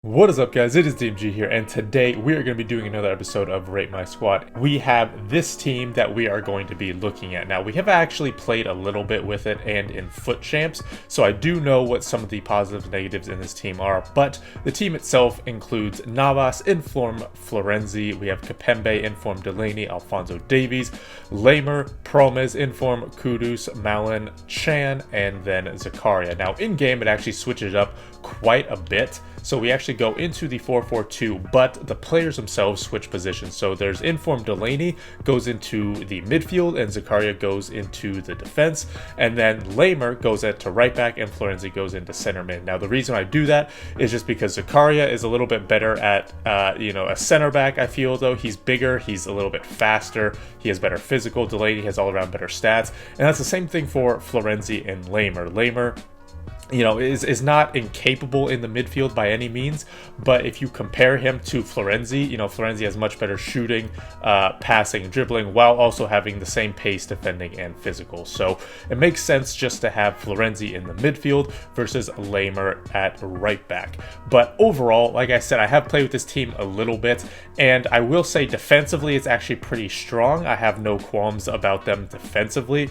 What is up, guys? It is DMG here, and today we are going to be doing another episode of Rate My Squad. We have this team that we are going to be looking at. Now, we have actually played a little bit with it and in Foot Champs, so I do know what some of the positives and negatives in this team are, but the team itself includes Navas, Inform Florenzi, we have Kapembe, Inform Delaney, Alphonso Davies, Lamer, Promes, Inform Kudus, Malin, Chan, and then Zakaria. Now, in-game, it actually switches up quite a bit. So we actually go into the 4-4-2, but the players themselves switch positions. So there's Inform Delaney goes into the midfield and Zakaria goes into the defense. And then Lamer goes into right back and Florenzi goes into center mid. Now the reason I do that is just because Zakaria is a little bit better at, a center back, I feel, though. He's bigger, he's a little bit faster, he has better physical. Delaney has all around better stats. And that's the same thing for Florenzi and Lamer. Lamer is not incapable in the midfield by any means, but if you compare him to Florenzi, Florenzi has much better shooting, passing, dribbling, while also having the same pace, defending, and physical. So it makes sense just to have Florenzi in the midfield versus Lamer at right back. But overall, like I said, I have played with this team a little bit, and I will say defensively, it's actually pretty strong. I have no qualms about them defensively.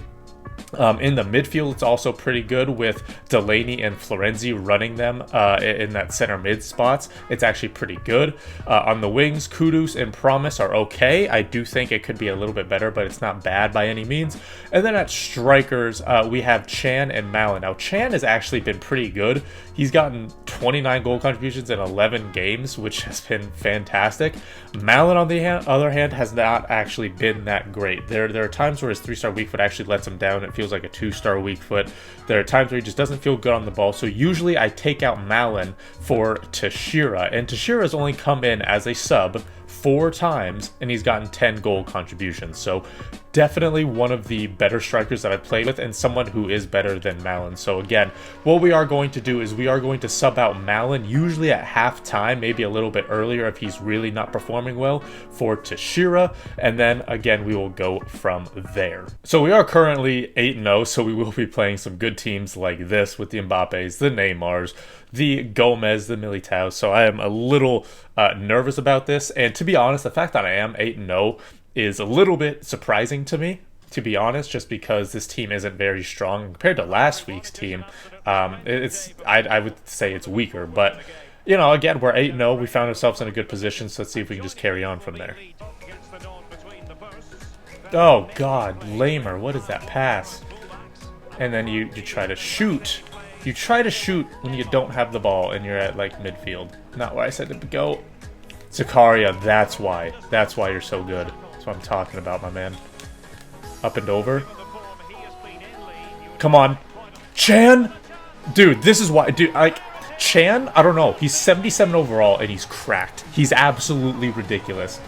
In the midfield, it's also pretty good with Delaney and Florenzi running them in that center mid spots. It's actually pretty good. On the wings, Kudus and Promise are okay. I do think it could be a little bit better, but it's not bad by any means. And then at strikers, we have Chan and Malin. Now, Chan has actually been pretty good. He's gotten 29 goal contributions in 11 games, which has been fantastic. Malin, on the other hand, has not actually been that great. There are times where his 3-star weak foot actually lets him down. It feels like a 2-star weak foot. There are times where he just doesn't feel good on the ball. So usually I take out Malin for Teixeira, and Teixeira's only come in as a sub 4 times, and he's gotten 10 goal contributions. So definitely one of the better strikers that I've played with, and someone who is better than Malin. So again, what we are going to do is we are going to sub out Malin, usually at halftime, maybe a little bit earlier if he's really not performing well, for Teixeira, and then again we will go from there. So we are currently 8-0, so we will be playing some good teams like this with the Mbappes, the Neymars, the Gomez, the Militao. So I am a little nervous about this, and to be honest, the fact that I am 8-0 is a little bit surprising to me, to be honest, just because this team isn't very strong compared to last week's team. I would say it's weaker, but again, we're 8-0. We found ourselves in a good position, so let's see if we can just carry on from there. Oh God, Lamer, what is that pass? And then you try to shoot. You try to shoot when you don't have the ball and you're at like midfield. Not where I said it to go. Zakaria, that's why. That's why you're so good. That's what I'm talking about, my man. Up and over. Come on. Chan? Dude, this is why. Dude, Chan, I don't know. He's 77 overall and he's cracked. He's absolutely ridiculous.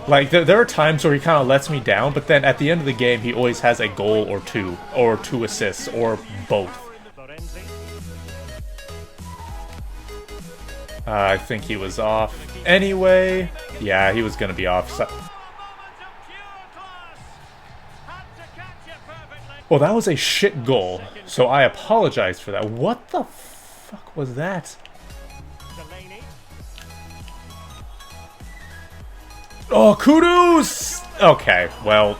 Like, there are times where he kind of lets me down, but then at the end of the game, he always has a goal or two assists, or both. I think he was off anyway. Yeah, he was going to be off. So well, that was a shit goal, so I apologize for that. What the fuck was that? Oh, Kudus! Okay, well,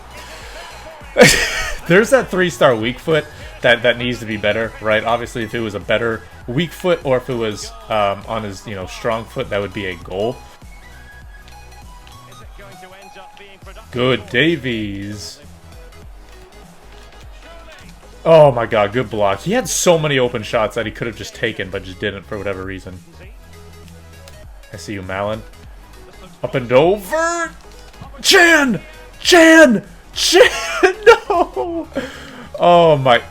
there's that 3-star weak foot that needs to be better, right? Obviously, if it was a better weak foot, or if it was on his strong foot, that would be a goal. Good Davies. Oh my God, good block. He had so many open shots that he could have just taken, but just didn't for whatever reason. I see you, Malin. Up and over. Chan! Chan! Chan! No! Oh my.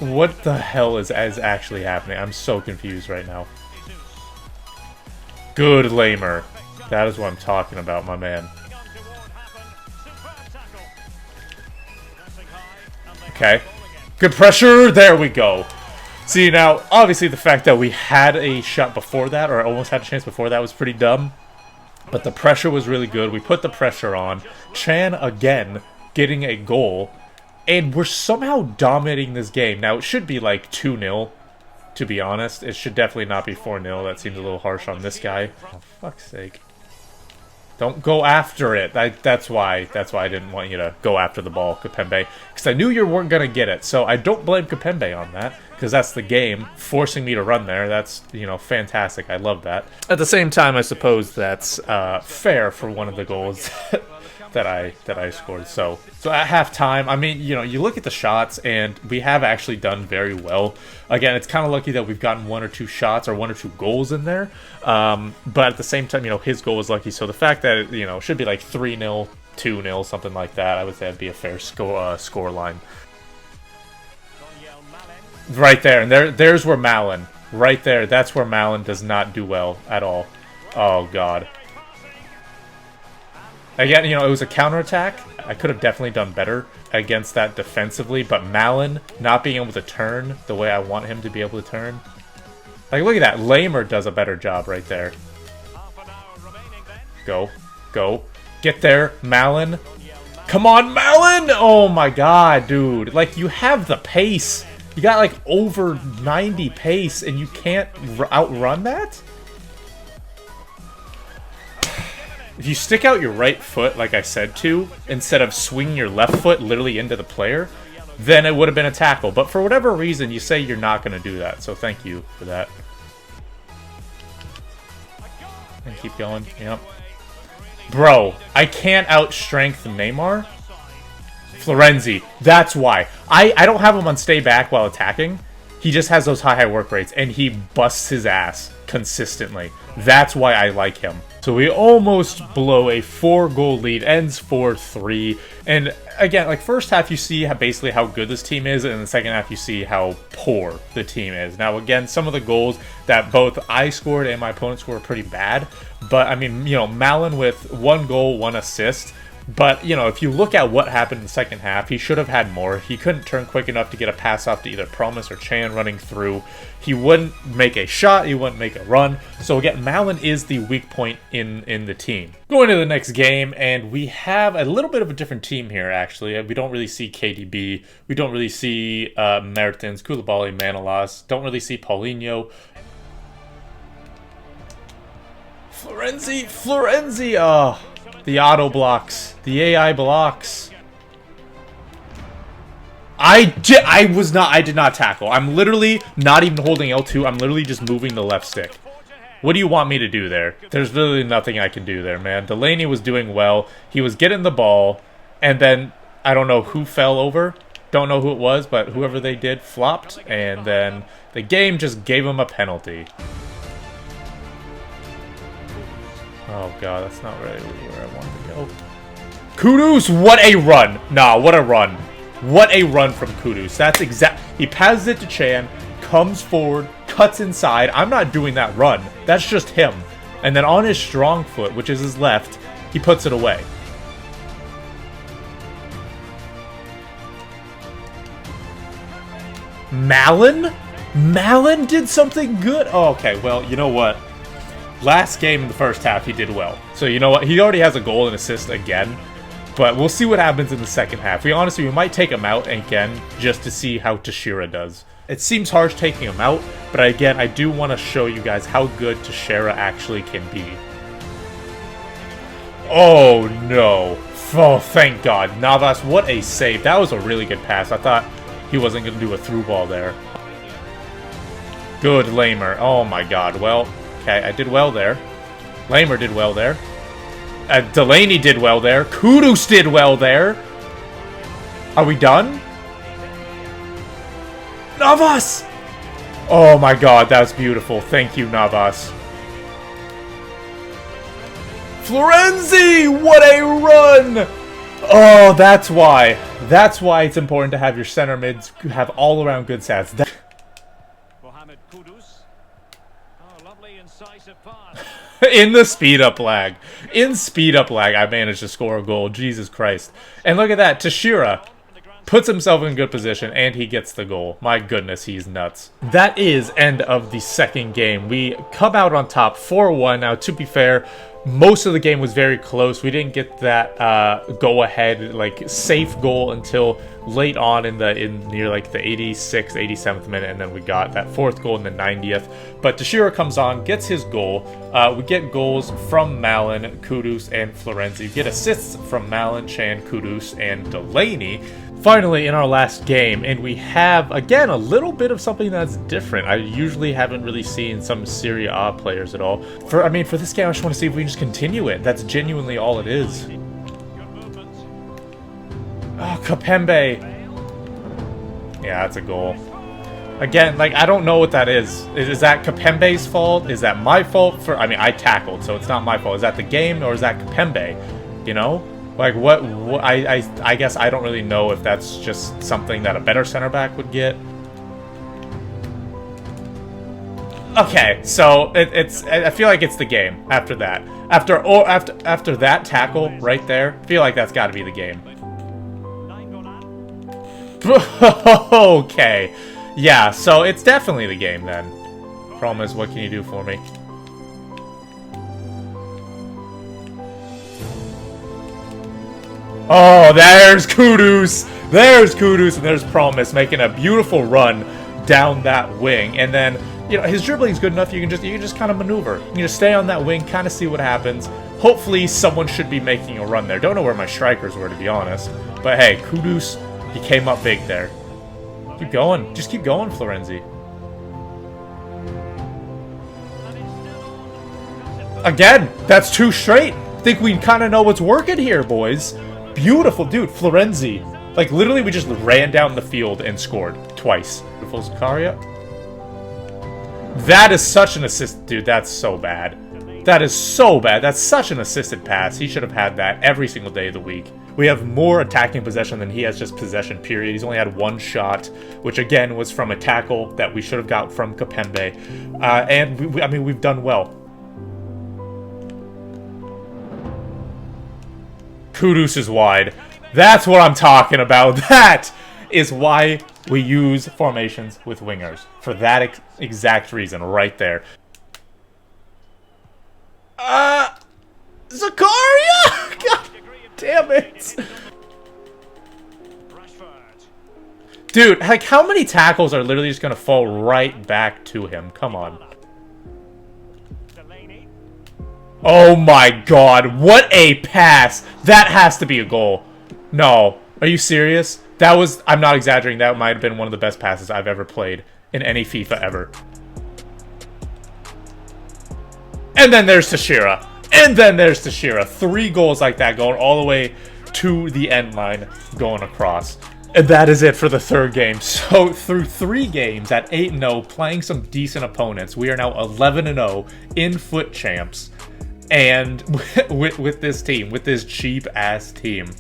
What the hell is actually happening? I'm so confused right now. Good Lamer. That is what I'm talking about, my man. Okay. Good pressure. There we go. See, now, obviously the fact that we had a shot before that, or almost had a chance before that, was pretty dumb. But the pressure was really good. We put the pressure on. Chan, again, getting a goal. And we're somehow dominating this game. Now, it should be like 2-0. to be honest. It should definitely not be 4-0. That seems a little harsh on this guy. Oh, fuck's sake. Don't go after it. That's why I didn't want you to go after the ball, Kapembe. Because I knew you weren't going to get it. So I don't blame Kapembe on that. Because that's the game. Forcing me to run there. That's, you know, fantastic. I love that. At the same time, I suppose that's fair for one of the goals that I scored. So at halftime, I mean, you know, you look at the shots, and we have actually done very well. Again, it's kind of lucky that we've gotten 1 or 2 shots or 1 or 2 goals in there. But at the same time, you know, his goal was lucky. So the fact that, you know, it should be like 3-0, 2-0, something like that, I would say that'd be a fair score line. Right there, and there's where Malin. Right there, that's where Malin does not do well at all. Oh, God. Again, you know, it was a counterattack. I could have definitely done better against that defensively, but Malin not being able to turn the way I want him to be able to turn. Like, look at that. Lamer does a better job right there. Go. Go. Get there, Malin. Come on, Malin! Oh, my God, dude. Like, you have the pace. You got, like, over 90 pace, and you can't outrun that? If you stick out your right foot, like I said to, instead of swinging your left foot literally into the player, then it would have been a tackle. But for whatever reason, you say you're not going to do that. So thank you for that. And keep going. Yep. Bro, I can't outstrength Neymar. Florenzi. That's why. I don't have him on stay back while attacking. He just has those high work rates, and he busts his ass consistently. That's why I like him. So we almost blow a 4-goal lead, ends 4-3. And again, like, first half you see basically how good this team is, and in the second half you see how poor the team is. Now again, some of the goals that both I scored and my opponent scored are pretty bad. But I mean, you know, Malin with 1 goal, 1 assist. But, you know, if you look at what happened in the second half, he should have had more. He couldn't turn quick enough to get a pass off to either Promise or Chan running through. He wouldn't make a shot. He wouldn't make a run. So, again, Malin is the weak point in the team. Going to the next game, and we have a little bit of a different team here, actually. We don't really see KDB. We don't really see Mertens, Koulibaly, Manolas. Don't really see Paulinho. Florenzi! Oh, the auto blocks. The AI blocks. I did not tackle. I'm literally not even holding L2. I'm literally just moving the left stick. What do you want me to do there? There's literally nothing I can do there, man. Delaney was doing well. He was getting the ball, and then I don't know who fell over. Don't know who it was, but whoever they did flopped, and then the game just gave him a penalty. Oh, God, that's not really where I wanted to go. Kudus, what a run. Nah, what a run. What a run from Kudus. That's exact. He passes it to Chan, comes forward, cuts inside. I'm not doing that run. That's just him. And then on his strong foot, which is his left, he puts it away. Malin? Malin did something good? Oh, okay, well, you know what? Last game in the first half, he did well. So, you know what? He already has a goal and assist again. But we'll see what happens in the second half. We might take him out again just to see how Teixeira does. It seems harsh taking him out, but again, I do want to show you guys how good Teixeira actually can be. Oh, no. Oh, thank God. Navas, what a save. That was a really good pass. I thought he wasn't going to do a through ball there. Good, Lamer. Oh, my God. Well... Okay, I did well there. Lamer did well there. Delaney did well there. Kudus did well there. Are we done? Navas! Oh my God, that's beautiful. Thank you, Navas. Florenzi! What a run! Oh, that's why. That's why it's important to have your center mids have all-around good stats. In the speed-up lag. In speed-up lag, I managed to score a goal. Jesus Christ. And look at that. Teixeira puts himself in good position, and he gets the goal. My goodness, he's nuts. That is end of the second game. We come out on top 4-1. Now, to be fair, most of the game was very close. We didn't get that go-ahead, like, safe goal until late on in near like the 86th, 87th minute, and then we got that fourth goal in the 90th. But Teixeira comes on, gets his goal. We get goals from Malin, Kudus, and Florenzi. We get assists from Malin, Chan, Kudus, and Delaney. Finally, in our last game, and we have, again, a little bit of something that's different. I usually haven't really seen some Serie A players at all. For this game, I just want to see if we can just continue it. That's genuinely all it is. Oh, Kapembe. Yeah, that's a goal. Again, like, I don't know what that is. Is that Kapembe's fault? Is that my fault? I tackled, so it's not my fault. Is that the game, or is that Kapembe? You know? Like, what I guess I don't really know if that's just something that a better center back would get. Okay, so I feel like it's the game after that. After that tackle right there, I feel like that's got to be the game. Okay. Yeah, so it's definitely the game then. Problem is, what can you do for me? Oh, there's Kudus! There's Kudus, and there's Promise making a beautiful run down that wing. And then, you know, his dribbling is good enough, you can just kind of maneuver. You can just stay on that wing, kind of see what happens. Hopefully someone should be making a run there. Don't know where my strikers were, to be honest. But hey, Kudus, he came up big there. Keep going. Just keep going, Florenzi. Again, that's two straight. I think we kind of know what's working here, boys. Beautiful, dude. Florenzi. Like, literally, we just ran down the field and scored twice. Beautiful Zakaria. That is such an assist. Dude, that's so bad. That is so bad. That's such an assisted pass. He should have had that every single day of the week. We have more attacking possession than he has just possession, period. He's only had one shot, which again was from a tackle that we should have got from Kapembe. And, I mean, we've done well. Kudus is wide. That's what I'm talking about. That is why we use formations with wingers. For that exact reason right there. Zakaria! God damn it. Dude, like, how many tackles are literally just going to fall right back to him? Come on. Oh my god, what a pass! That has to be a goal. No. Are you serious? That was, I'm not exaggerating, that might have been one of the best passes I've ever played in any FIFA ever. And then there's Teixeira. And then there's Teixeira. 3 goals like that going all the way to the end line going across. And that is it for the third game. So through 3 games at 8-0, playing some decent opponents, we are now 11-0 in Foot Champs. And with this team, with this cheap-ass team.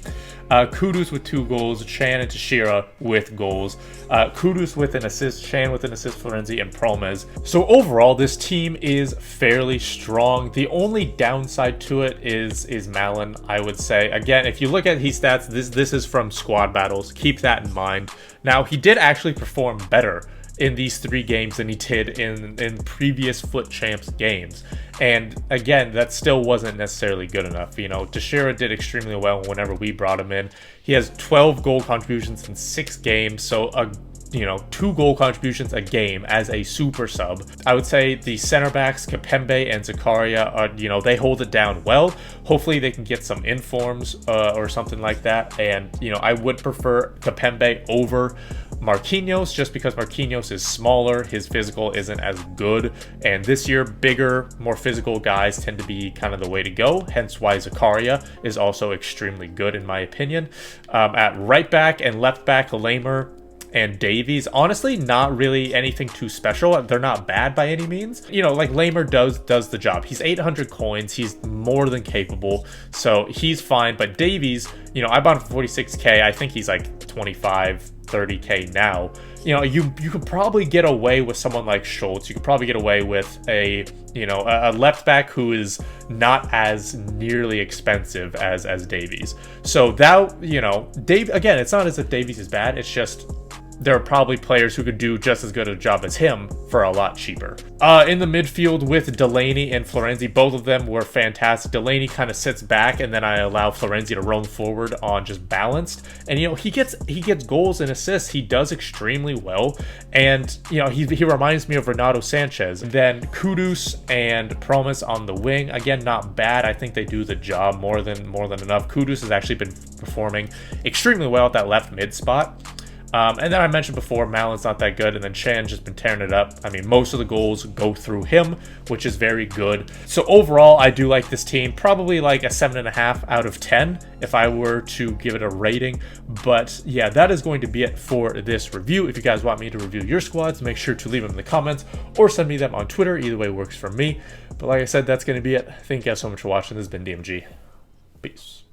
Kudus with 2 goals, Chan and Teixeira with goals. Kudus with an assist, Chan with an assist, Florenzi, and Promes. So overall, this team is fairly strong. The only downside to it is Malin, I would say. Again, if you look at his stats, this is from squad battles. Keep that in mind. Now, he did actually perform better in these 3 games than he did in previous Foot Champs games. And again, that still wasn't necessarily good enough. You know, Teixeira did extremely well whenever we brought him in. He has 12 goal contributions in 6 games, so 2 goal contributions a game as a super sub. I would say the center backs, Kapembe and Zakaria, are, they hold it down well. Hopefully they can get some informs or something like that. And, I would prefer Kapembe over Marquinhos, just because Marquinhos is smaller, his physical isn't as good, and this year bigger, more physical guys tend to be kind of the way to go, hence why Zakaria is also extremely good in my opinion. At right back and left back, Lamer and Davies, honestly, not really anything too special. They're not bad by any means. Like Lamer does the job. He's 800 coins. He's more than capable, so he's fine. But Davies, I bought him for 46k. I think he's like 25, 30k now. You could probably get away with someone like Schultz. You could probably get away with a left back who is not as nearly expensive as Davies. So that, Dave, again, it's not as if Davies is bad. It's just there are probably players who could do just as good a job as him for a lot cheaper. In the midfield with Delaney and Florenzi, both of them were fantastic. Delaney kind of sits back, and then I allow Florenzi to roam forward on just balanced. And, you know, he gets goals and assists. He does extremely well. And, you know, he reminds me of Renato Sanchez. And then Kudus and Promise on the wing. Again, not bad. I think they do the job more than enough. Kudus has actually been performing extremely well at that left mid spot. And then I mentioned before, Malin's not that good, and then Chan just been tearing it up. I mean, most of the goals go through him, which is very good. So overall, I do like this team. Probably like a 7.5 out of 10 if I were to give it a rating. But yeah, that is going to be it for this review. If you guys want me to review your squads, make sure to leave them in the comments or send me them on Twitter. Either way works for me. But like I said, that's going to be it. Thank you guys so much for watching. This has been DMG. Peace.